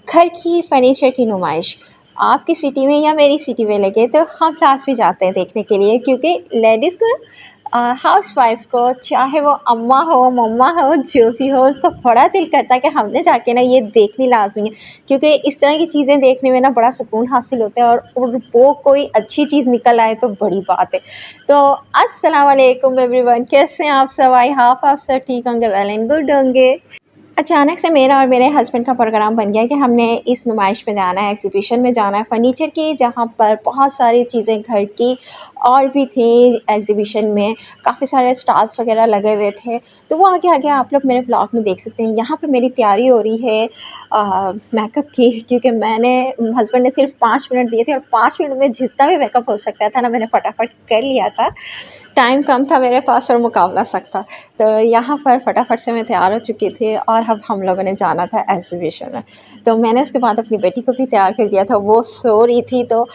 घर की फर्नीचर की नुमाइश आपकी सिटी में या मेरी सिटी में लगे तो हम क्लास भी जाते हैं देखने के लिए, क्योंकि लेडीज़ को हाउस वाइफ्स को चाहे वो अम्मा हो मम्मा हो जो भी हो, तो बड़ा दिल करता है कि हमने जाके ना ये देखनी लाजमी है, क्योंकि इस तरह की चीज़ें देखने में ना बड़ा सुकून हासिल होता है। और वो कोई अच्छी चीज़ निकल आए तो बड़ी बात है। तो अस्सलाम वालेकुम एवरीवन, कैसे हैं आप सब? आई होप आप सब ठीक होंगे, वेल एंड गुड होंगे। अचानक से मेरा और मेरे हस्बैंड का प्रोग्राम बन गया कि हमने इस नुमाइश में जाना है, एग्ज़िबिशन में जाना है फ़र्नीचर की, जहाँ पर बहुत सारी चीज़ें घर की और भी थी। एग्ज़िबिशन में काफ़ी सारे स्टॉल्स वग़ैरह लगे हुए थे, तो वो आगे-आगे आप लोग मेरे ब्लॉग में देख सकते हैं। यहाँ पे मेरी तैयारी हो रही है मेकअप की, क्योंकि मैंने हस्बैंड ने सिर्फ़ 5 मिनट दिए थे और 5 मिनट में जितना भी मेकअप हो सकता था ना, मैंने फटाफट कर लिया था। टाइम कम था मेरे पास और मुकाबला सख्त था। तो यहाँ पर फटाफट से मैं तैयार हो चुकी थी और अब हम लोगों ने जाना था एग्ज़िबिशन में। तो मैंने उसके बाद अपनी बेटी को भी तैयार कर दिया था, वो सो रही थी। तो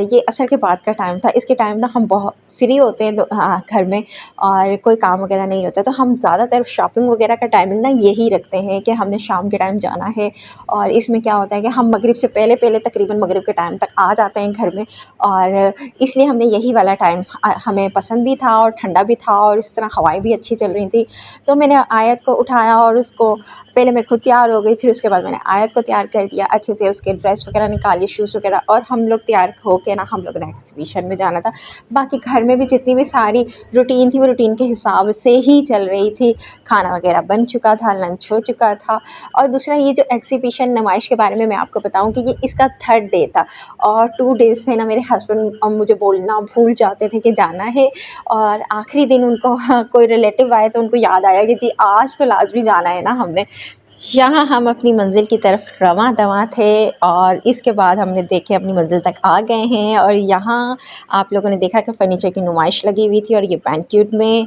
ये असर के बाद का टाइम था। इसके टाइम ना हम बहुत फ्री होते हैं घर में और कोई काम वग़ैरह नहीं होता, तो हम ज़्यादातर शॉपिंग वग़ैरह का टाइमिंग ना यही रखते हैं कि हमने शाम के टाइम जाना है। और इसमें क्या होता है कि हम मगरिब से पहले-पहले तकरीबन मगरिब के टाइम तक आ जाते हैं घर में, और इसलिए हमने यही वाला टाइम हमें पसंद भी था और ठंडा भी था और इस तरह हवाएँ भी अच्छी चल रही थी। तो मैंने आयत को उठाया और उसको पहले मैं खुद तैयार हो गई, फिर उसके बाद मैंने आयत को तैयार कर दिया अच्छे से, उसके ड्रेस वगैरह निकाली, शूज़ वगैरह, और हम लोग तैयार होके ना हम लोग ने एग्ज़िबिशन में जाना था। बाकी घर में भी जितनी भी सारी रूटीन थी वो रूटीन के हिसाब से ही चल रही थी। खाना वगैरह बन चुका था, लंच हो चुका था। और दूसरा ये जो एग्ज़िबिशन नुमाइश के बारे में मैं आपको बताऊँ कि ये इसका 3rd डे था, और 2 डेज़ से ना मेरे हस्बैंड मुझे बोलना भूल जाते थे कि जाना है, और आखिरी दिन उनको कोई रिलेटिव आए तो उनको याद आया कि जी आज तो लाज़मी जाना है ना हमने। यहाँ हम अपनी मंज़िल की तरफ रवां-दवां थे और इसके बाद हमने देखे अपनी मंज़िल तक आ गए हैं, और यहाँ आप लोगों ने देखा कि फ़र्नीचर की नुमाइश लगी हुई थी और ये बैंक्वेट में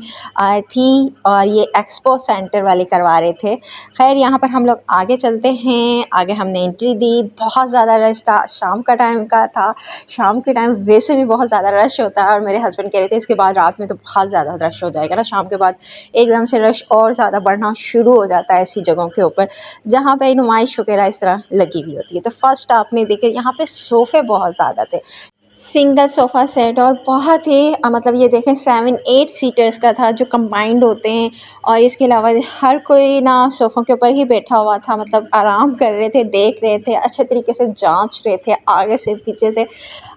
थी, और ये एक्सपो सेंटर वाले करवा रहे थे। ख़ैर यहाँ पर हम लोग आगे चलते हैं, आगे हमने एंट्री दी। बहुत ज़्यादा रश था, शाम का टाइम का था। शाम के टाइम वैसे भी बहुत ज़्यादा रश होता है, और मेरे हस्बैंड कह रहे थे इसके बाद रात में तो बहुत ज़्यादा रश हो जाएगा ना, शाम के बाद एकदम से रश और ज़्यादा बढ़ना शुरू हो जाता है ऐसी जगहों के ऊपर जहाँ पे नुमाइश वगैरह इस तरह लगी हुई होती है। तो फर्स्ट आपने देखे यहाँ पे सोफ़े बहुत ज़्यादा थे, सिंगल सोफ़ा सेट, और बहुत ही मतलब ये देखें 7-8 सीटर्स का था जो कंबाइंड होते हैं। और इसके अलावा हर कोई ना सोफ़ों के ऊपर ही बैठा हुआ था, मतलब आराम कर रहे थे, देख रहे थे, अच्छे तरीके से जांच रहे थे आगे से पीछे से।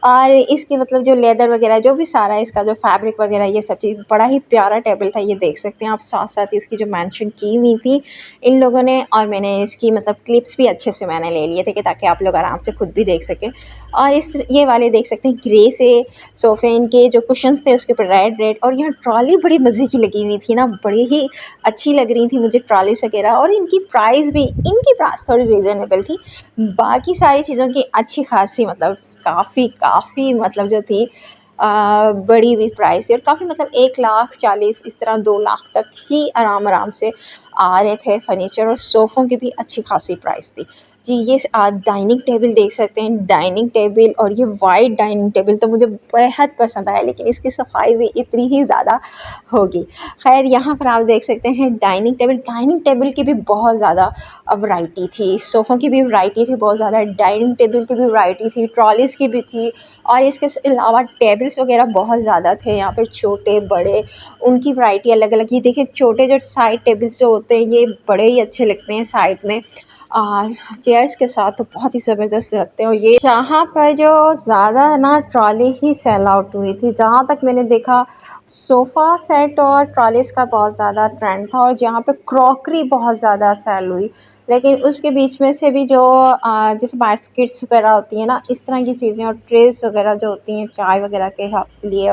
और इसकी मतलब जो लेदर वगैरह जो भी सारा इसका जो फैब्रिक वगैरह ये सब चीज़, बड़ा ही प्यारा टेबल था, ये देख सकते हैं आप। साथ साथ इसकी जो मेंशन की हुई थी इन लोगों ने, और मैंने इसकी मतलब क्लिप्स भी अच्छे से मैंने ले लिए थे कि ताकि आप लोग आराम से खुद भी देख सकें। और इस ये वाले देख सकते हैं ग्रे से सोफ़े, इनके जो कुशन्स थे उसके ऊपर रेड रेड, और यहाँ ट्रॉली बड़ी मज़े की लगी हुई थी ना, बड़ी ही अच्छी लग रही थी मुझे ट्रॉलीज़ वगैरह। और इनकी प्राइस थोड़ी रीज़नेबल थी। बाकी सारी चीज़ों की अच्छी खासी मतलब काफ़ी मतलब जो थी बड़ी हुई प्राइस थी, और काफ़ी मतलब 1,40,000 इस तरह 2 लाख तक ही आराम से आ रहे थे फ़र्नीचर, और सोफ़ों की भी अच्छी खासी प्राइस थी। जी, ये डाइनिंग टेबल देख सकते हैं, डाइनिंग टेबल, और ये वाइट डाइनिंग टेबल तो मुझे बेहद पसंद आया, लेकिन इसकी सफाई भी इतनी ही ज़्यादा होगी। ख़ैर यहाँ पर आप देख सकते हैं डाइनिंग टेबल की भी बहुत ज़्यादा वैरायटी थी, सोफ़ों की भी वैरायटी थी बहुत ज़्यादा, डाइनिंग टेबल की भी वैरायटी थी, ट्रॉलीज़ की भी थी, और इसके अलावा टेबल्स वगैरह बहुत ज़्यादा थे यहाँ पर, छोटे बड़े उनकी वैरायटी अलग-अलग। ये देखिए छोटे जो साइड टेबल्स जो होते हैं ये बड़े ही अच्छे लगते हैं साइड में, और चेयर्स के साथ तो बहुत ही ज़बरदस्त लगते हैं। और ये यहाँ पर जो ज़्यादा ना ट्रॉली ही सेल आउट हुई थी, जहाँ तक मैंने देखा सोफ़ा सेट और ट्रॉलीज़ का बहुत ज़्यादा ट्रेंड था, और जहाँ पे क्रॉकरी बहुत ज़्यादा सेल हुई। लेकिन उसके बीच में से भी जो जैसे बास्केट्स वगैरह होती हैं ना, इस तरह की चीज़ें, और ट्रेस वगैरह जो होती हैं चाय वगैरह के लिए,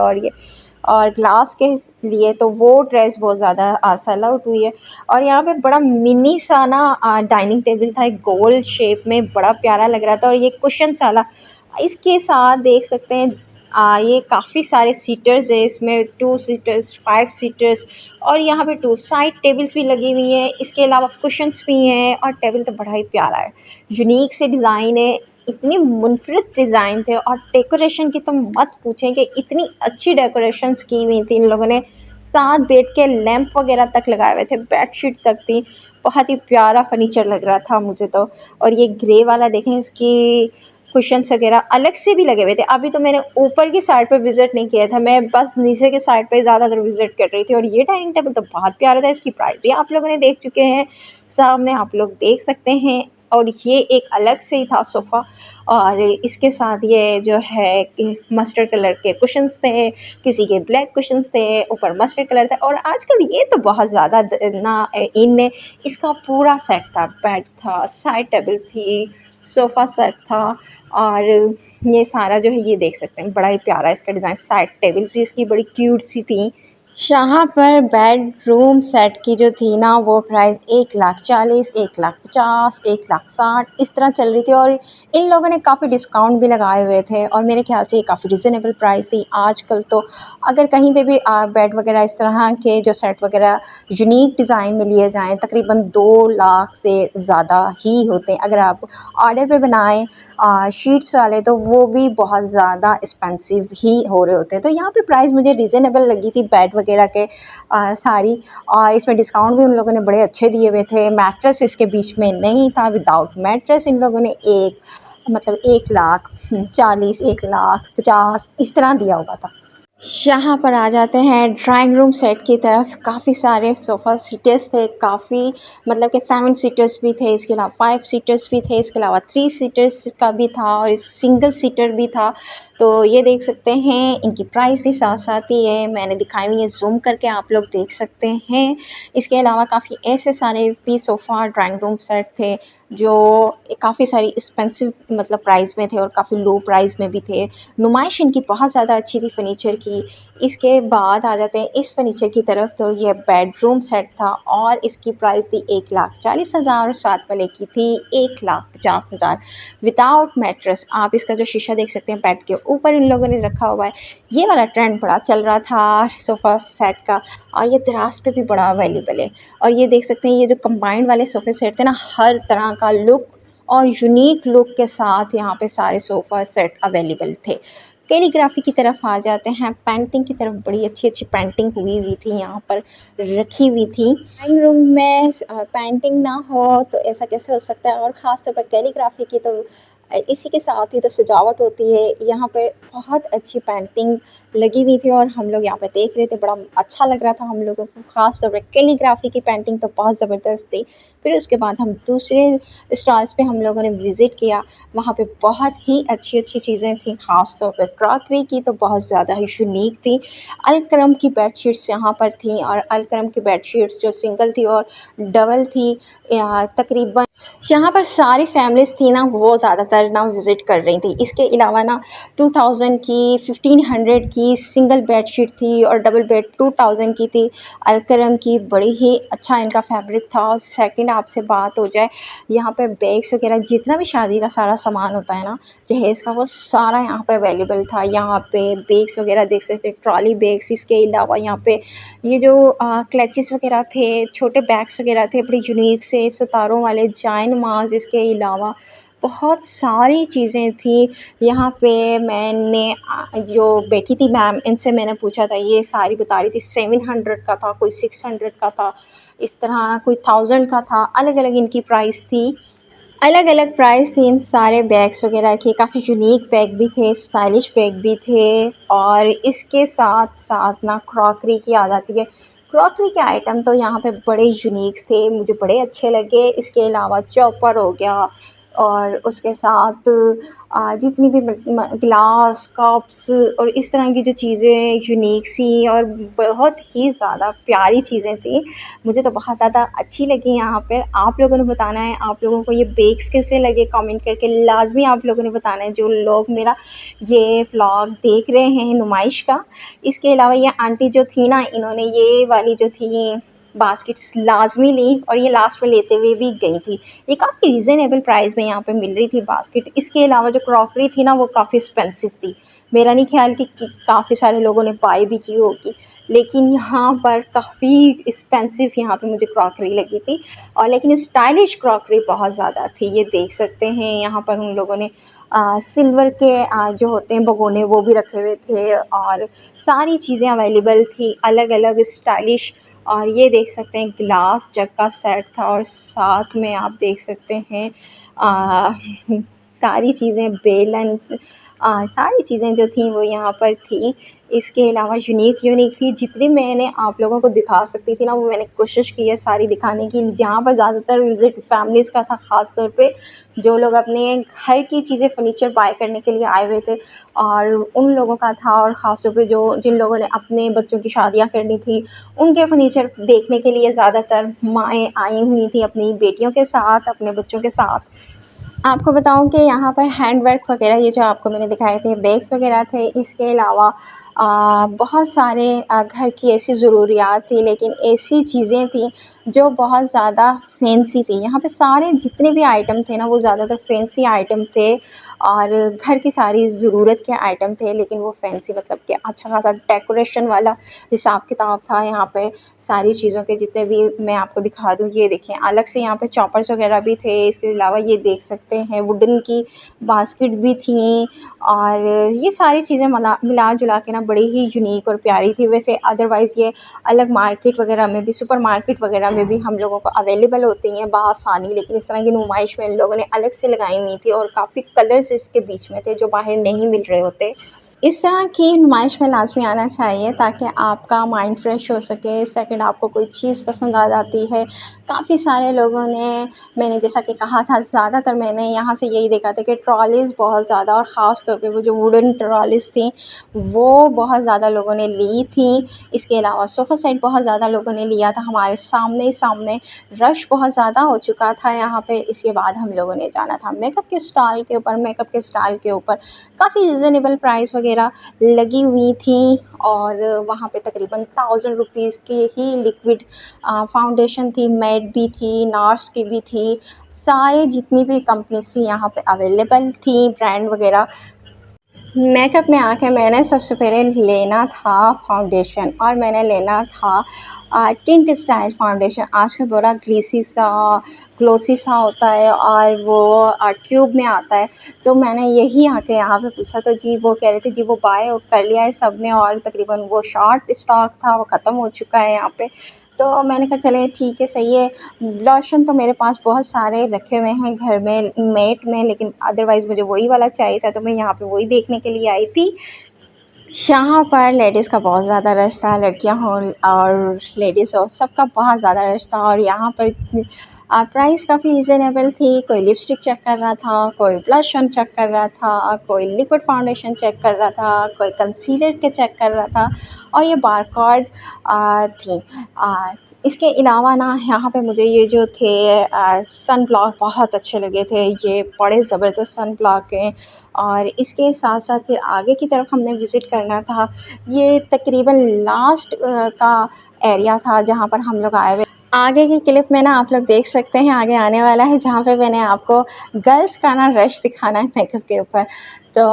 और ग्लास के लिए, तो वो ट्रेस बहुत ज़्यादा सेल आउट हुई है। और यहाँ पे बड़ा मिनी सा ना डाइनिंग टेबल था, एक गोल शेप में, बड़ा प्यारा लग रहा था, और ये कुशन वाला इसके साथ देख सकते हैं। ये काफ़ी सारे सीटर्स है इसमें, 2 सीटर्स, 5 सीटर्स, और यहाँ पे 2 साइड टेबल्स भी लगी हुई हैं। इसके अलावा कुशन्स भी हैं, और टेबल तो बड़ा ही प्यारा है, यूनिक से डिज़ाइन है, इतनी मुनफरद डिज़ाइन थे। और डेकोरेशन की तो मत पूछें कि इतनी अच्छी डेकोरेशंस की हुई थी इन लोगों ने, साथ बेड के लैंप वगैरह तक लगाए हुए थे, बेडशीट तक थी। बहुत ही प्यारा फर्नीचर लग रहा था मुझे तो। और ये ग्रे वाला देखें, इसकी कुशन्स वगैरह अलग से भी लगे हुए थे। अभी तो मैंने ऊपर की साइड पे विज़िट नहीं किया था, मैं बस नीचे के साइड पे ज़्यादातर विज़िट कर रही थी। और ये डाइनिंग टेबल तो बहुत प्यारा था, इसकी प्राइस भी आप लोगों ने देख चुके हैं, सामने आप लोग देख सकते हैं। और ये एक अलग से ही था सोफ़ा, और इसके साथ ये जो है कि मस्टर्ड कलर के कुशन्स थे, किसी के ब्लैक कुशन्स थे, ऊपर मस्टर्ड कलर था। और आजकल ये तो बहुत ज़्यादा इन है, इसका पूरा सेट था, बेड था, साइड टेबल थी, सोफ़ा सेट था। और ये सारा जो है ये देख सकते हैं, बड़ा ही प्यारा इसका डिज़ाइन, साइड टेबल्स भी इसकी बड़ी क्यूट सी थी। यहाँ पर बेडरूम सेट की जो थी ना वो प्राइस 1,40,000, 1,50,000, 1,60,000 इस तरह चल रही थी। और इन लोगों ने काफ़ी डिस्काउंट भी लगाए हुए थे, और मेरे ख्याल से ये काफ़ी रिजनेबल प्राइस थी। आजकल तो अगर कहीं पे भी बेड वगैरह इस तरह के जो सेट वगैरह यूनिक डिज़ाइन में लिए जाएँ, तकरीबन 2 लाख से ज़्यादा ही होते हैं। अगर आप ऑर्डर पे बनाएँ शीट्स वाले, तो वो भी बहुत ज़्यादा एक्सपेंसिव ही हो रहे होते हैं। तो यहाँ पे प्राइस मुझे रीज़नेबल लगी थी बेड वगैरह के सारी। और इसमें डिस्काउंट भी उन लोगों ने बड़े अच्छे दिए हुए थे। मैट्रेस इसके बीच में नहीं था, विदाउट मैट्रेस इन लोगों ने एक मतलब 1,40,000, 1,50,000 इस तरह दिया हुआ था। यहाँ पर आ जाते हैं ड्राइंग रूम सेट की तरफ। काफ़ी सारे सोफ़ा सीटर्स थे, काफ़ी मतलब कि 7 सीटर्स भी थे, इसके अलावा 5 सीटर्स भी थे, इसके अलावा 3 सीटर्स का भी था, और सिंगल सीटर भी था। तो ये देख सकते हैं, इनकी प्राइस भी साथ-साथ ही है, मैंने दिखाई हुई है, ज़ूम करके आप लोग देख सकते हैं। इसके अलावा काफ़ी ऐसे सारे भी सोफ़ा ड्राइंग रूम सेट थे, जो काफ़ी सारी एक्सपेंसिव मतलब प्राइस में थे और काफ़ी लो प्राइस में भी थे। नुमाइश इनकी बहुत ज़्यादा अच्छी थी फ़र्नीचर की। इसके बाद आ जाते हैं इस फ़र्नीचर की तरफ, तो ये बेडरूम सेट था, और इसकी प्राइस थी 1,40,000, और साथ वाले की थी 1,50,000 विदाउट मैट्रेस। आप इसका जो शीशा देख सकते हैं बेड के ऊपर इन लोगों ने रखा हुआ है। ये वाला ट्रेंड बड़ा चल रहा था सोफ़ा सेट का, और ये दराज पे भी बड़ा अवेलेबल है। और ये देख सकते हैं, ये जो कंबाइंड वाले सोफ़े सेट थे ना, हर तरह का लुक और यूनिक लुक के साथ यहाँ पे सारे सोफ़ा सेट अवेलेबल थे। कैलीग्राफी की तरफ आ जाते हैं, पेंटिंग की तरफ बड़ी अच्छी-अच्छी पेंटिंग हुई हुई थी, यहाँ पर रखी हुई थी। ड्राइंग रूम में पेंटिंग ना हो तो ऐसा कैसे हो सकता है, और ख़ास तौर पर कैलीग्राफी की तो इसी के साथ ही तो सजावट होती है। यहाँ पे बहुत अच्छी पेंटिंग लगी हुई थी, और हम लोग यहाँ पे देख रहे थे, बड़ा अच्छा लग रहा था हम लोगों को। ख़ास तौर पे कैलीग्राफी की पेंटिंग तो बहुत ज़बरदस्त थी। फिर उसके बाद हम दूसरे स्टॉल्स पे हम लोगों ने विज़िट किया, वहाँ पे बहुत ही अच्छी-अच्छी चीज़ें थी, ख़ास तौर पे क्रॉकरी की तो बहुत ज़्यादा ही यूनिक थी। अलक्रम की बेडशीट्स यहाँ पर थी, और अलक्रम की बेडशीट्स जो सिंगल थी और डबल थी, तकरीबन यहाँ पर सारी फैमिलीज़ थी ना, वो ज़्यादातर ना विज़िट कर रही थी। इसके अलावा ना 2000 की, 1500 की सिंगल बेडशीट थी, और डबल बेड 2000 की थी। अलकरम की बड़ी ही अच्छा इनका फैब्रिक था। सेकंड आपसे बात हो जाए, यहाँ पे बैग्स वगैरह जितना भी शादी का सारा सामान होता है ना जहेज़ का, वो सारा यहाँ पे अवेलेबल था। यहाँ पे बैग्स वगैरह देख सकते हैं, ट्रॉली बैग्स। इसके अलावा यहाँ पे ये जो क्लचेस वगैरह थे, छोटे बैग्स वगैरह थे, बड़े यूनिक से सितारों वाले जायनमाज़। इसके अलावा बहुत सारी चीज़ें थी यहाँ पे। मैंने जो बैठी थी मैम, इनसे मैंने पूछा था, ये सारी बता रही थी 700 का था, कोई 600 का था, इस तरह कोई 1000 का था। अलग-अलग इनकी प्राइस थी, अलग-अलग प्राइस थी इन सारे बैग्स वगैरह की। काफ़ी यूनिक बैग भी थे, स्टाइलिश बैग भी थे। और इसके साथ-साथ ना क्रॉकरी की आ जाती है। क्रॉकरी के आइटम तो यहाँ पे बड़े यूनिक थे, मुझे बड़े अच्छे लगे। इसके अलावा चॉपर हो गया, और उसके साथ जितनी भी ग्लास, कप्स और इस तरह की जो चीज़ें यूनिक सी और बहुत ही ज़्यादा प्यारी चीज़ें थी, मुझे तो बहुत ज़्यादा अच्छी लगी यहाँ पे। आप लोगों ने बताना है आप लोगों को ये बेक्स कैसे लगे, कमेंट करके लाज़मी आप लोगों ने बताना है, जो लोग मेरा ये व्लॉग देख रहे हैं नुमाइश का। इसके अलावा ये आंटी जो थी ना, इन्होंने ये वाली जो थी बास्केट्स लाज़मी ली, और ये लास्ट में लेते हुए भी गई थी। ये काफ़ी रीज़नेबल प्राइस में यहाँ पे मिल रही थी बास्केट। इसके अलावा जो क्रॉकरी थी ना, वो काफ़ी एक्सपेंसिव थी। मेरा नहीं ख़्याल कि काफ़ी सारे लोगों ने बाय भी की होगी, लेकिन यहाँ पर काफ़ी एक्सपेंसिव यहाँ पे मुझे क्रॉकरी लगी थी। और लेकिन स्टाइलिश क्रॉकरी बहुत ज़्यादा थी। ये देख सकते हैं, यहाँ पर उन लोगों ने सिल्वर के जो होते हैं भगोने, वो भी रखे हुए थे, और सारी चीज़ें अवेलेबल थी, अलग-अलग स्टाइलिश और ये देख सकते हैं ग्लास जग का सेट था और साथ में आप देख सकते हैं सारी चीज़ें बेलन सारी चीज़ें जो थी वो यहाँ पर थी। इसके अलावा यूनिक थी, जितनी मैंने आप लोगों को दिखा सकती थी ना वो मैंने कोशिश की है सारी दिखाने की। जहाँ पर ज़्यादातर विज़िट फैमिलीज़ का था, ख़ास तौर पे जो लोग अपने घर की चीज़ें फर्नीचर बाय करने के लिए आए हुए थे और उन लोगों का था, और ख़ास तौर पे जो जिन लोगों ने अपने बच्चों की शादियाँ करनी थी उनके फर्नीचर देखने के लिए ज़्यादातर माएँ आई हुई थी अपनी बेटियों के साथ, अपने बच्चों के साथ। आपको बताऊँ कि यहाँ पर हैंडवर्क वगैरह ये जो आपको मैंने दिखाए थे, बैग्स वगैरह थे। इसके अलावा बहुत सारे घर की ऐसी ज़रूरियात थी, लेकिन ऐसी चीज़ें थी जो बहुत ज़्यादा फैंसी थी। यहाँ पे सारे जितने भी आइटम थे ना वो ज़्यादातर फैंसी आइटम थे और घर की सारी ज़रूरत के आइटम थे, लेकिन वो फैंसी मतलब कि अच्छा खासा डेकोरेशन वाला हिसाब किताब था। यहाँ पे सारी चीज़ों के जितने भी मैं आपको दिखा दूँ, ये देखें अलग से यहाँ पे चॉपर्स वगैरह भी थे। इसके अलावा ये देख सकते हैं वुडन की बास्केट भी थी और ये सारी चीज़ें मिला जुला के ना बड़ी ही यूनिक और प्यारी थी। वैसे अदरवाइज़ ये अलग मार्केट वगैरह में भी, सुपर मार्केट वगैरह में भी हम लोगों को अवेलेबल होती हैं बआसानी, लेकिन इस तरह की नुमाइश में इन लोगों ने अलग से लगाई हुई थी और काफ़ी कलर्स इसके बीच में थे जो बाहर नहीं मिल रहे होते। इस तरह की नुमाइश में लाज़मी आना चाहिए ताकि आपका माइंड फ्रेश हो सके। सेकंड, आपको कोई चीज़ पसंद आ जाती है। काफ़ी सारे लोगों ने, मैंने जैसा कि कहा था, ज़्यादातर मैंने यहाँ से यही देखा था कि ट्रॉलीज़ बहुत ज़्यादा, और ख़ास तौर पे वो जो वुडन ट्रॉलीज़ थी वो बहुत ज़्यादा लोगों ने ली थी। इसके अलावा सोफ़ा सेट बहुत ज़्यादा लोगों ने लिया था। हमारे सामने ही सामने रश बहुत ज़्यादा हो चुका था यहाँ पे। इसके बाद हम लोगों ने जाना था मेकअप के स्टॉल के ऊपर। मेकअप के स्टॉल के ऊपर काफ़ी रिज़नेबल प्राइस वगैरह लगी हुई थी और वहाँ पे तकरीबन 1000 रुपीज़ की ही लिक्विड फाउंडेशन थी, मैट भी थी, नार्स की भी थी। सारे जितनी भी कंपनीज़ थी यहाँ पे अवेलेबल थी, ब्रांड वगैरह। मेकअप में आके मैंने सबसे पहले लेना था फाउंडेशन, और मैंने लेना था टिंट स्टाइल फाउंडेशन। आजकल बड़ा ग्लोसी सा होता है और वो ट्यूब में आता है। तो मैंने यही आके यहाँ पे पूछा तो जी वो कह रहे थे जी वो बाय कर लिया है सब ने, और तकरीबन वो शॉर्ट स्टॉक था, वो ख़त्म हो चुका है यहाँ पे। तो मैंने कहा चले ठीक है, सही है। लोशन तो मेरे पास बहुत सारे रखे हुए हैं घर में मेट में, लेकिन अदरवाइज़ मुझे वही वाला चाहिए था, तो मैं यहाँ पे वही देखने के लिए आई थी। यहाँ पर लेडीज़ का बहुत ज़्यादा रश था, लड़कियाँ हों और लेडीज़ हो, सबका बहुत ज़्यादा रश था। और यहाँ पर प्राइस काफ़ी रीज़नेबल थी। कोई लिपस्टिक चेक कर रहा था, कोई ब्लश ऑन चेक कर रहा था, कोई लिक्विड फाउंडेशन चेक कर रहा था, कोई कंसीलर के चेक कर रहा था, और ये बारकोड थी। इसके अलावा ना यहाँ पे मुझे ये जो थे सन ब्लॉक बहुत अच्छे लगे थे। ये बड़े ज़बरदस्त सन ब्लॉक हैं। और इसके साथ साथ फिर आगे की तरफ हमने विज़िट करना था। ये तकरीबन लास्ट का एरिया था जहाँ पर हम लोग आए हुए। आगे की क्लिप में ना आप लोग देख सकते हैं, आगे आने वाला है जहाँ पे मैंने आपको गर्ल्स का ना रश दिखाना है मेकअप के ऊपर। तो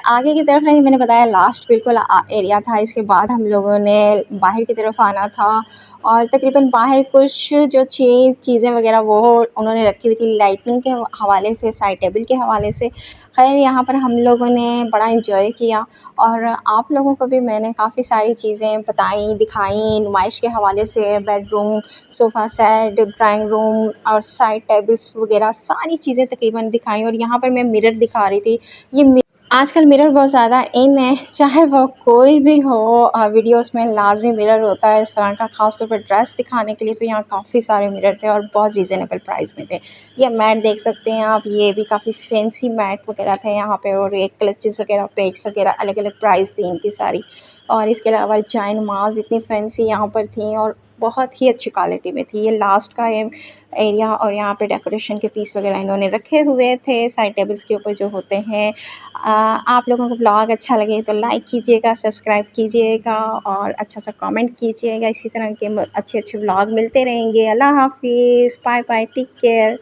आगे की तरफ नहीं, मैंने बताया लास्ट बिल्कुल एरिया था। इसके बाद हम लोगों ने बाहर की तरफ आना था और तकरीबन बाहर कुछ जो चीज़ें वगैरह वो उन्होंने रखी हुई थी लाइटिंग के हवाले से, साइड टेबल के हवाले से। खैर यहाँ पर हम लोगों ने बड़ा एंजॉय किया और आप लोगों को भी मैंने काफ़ी सारी चीज़ें बताई, दिखाई नुमाइश के हवाले से। Bedroom, sofa set, drawing room और साइड टेबल्स वगैरह सारी चीज़ें तकरीबन दिखाई। और यहाँ पर मैं मिरर दिखा रही थी। ये आजकल मिरर बहुत ज़्यादा इन है, चाहे वो कोई भी हो। वीडियोस में लाजमी मिरर होता है इस तरह का, ख़ास तौर पर ड्रेस दिखाने के लिए। तो यहाँ काफ़ी सारे मिरर थे और बहुत रीज़नेबल प्राइस में थे। ये मैट देख सकते हैं आप, ये भी काफ़ी फैंसी मैट वगैरह थे यहाँ पे। और ये क्लचेस वगैरह, पेग्स वगैरह, अलग अलग प्राइस थी इनकी सारी। और इसके अलावा जाए नमाज़ इतनी फैंसी यहाँ पर थी और बहुत ही अच्छी क्वालिटी में थी। ये लास्ट का ये एरिया, और यहाँ पे डेकोरेशन के पीस वगैरह इन्होंने रखे हुए थे साइड टेबल्स के ऊपर जो होते हैं। आप लोगों को ब्लॉग अच्छा लगे तो लाइक कीजिएगा, सब्सक्राइब कीजिएगा और अच्छा सा कमेंट कीजिएगा। इसी तरह के अच्छे अच्छे ब्लॉग मिलते रहेंगे। अल्लाह हाफिज़, बाय बाय, टेक केयर।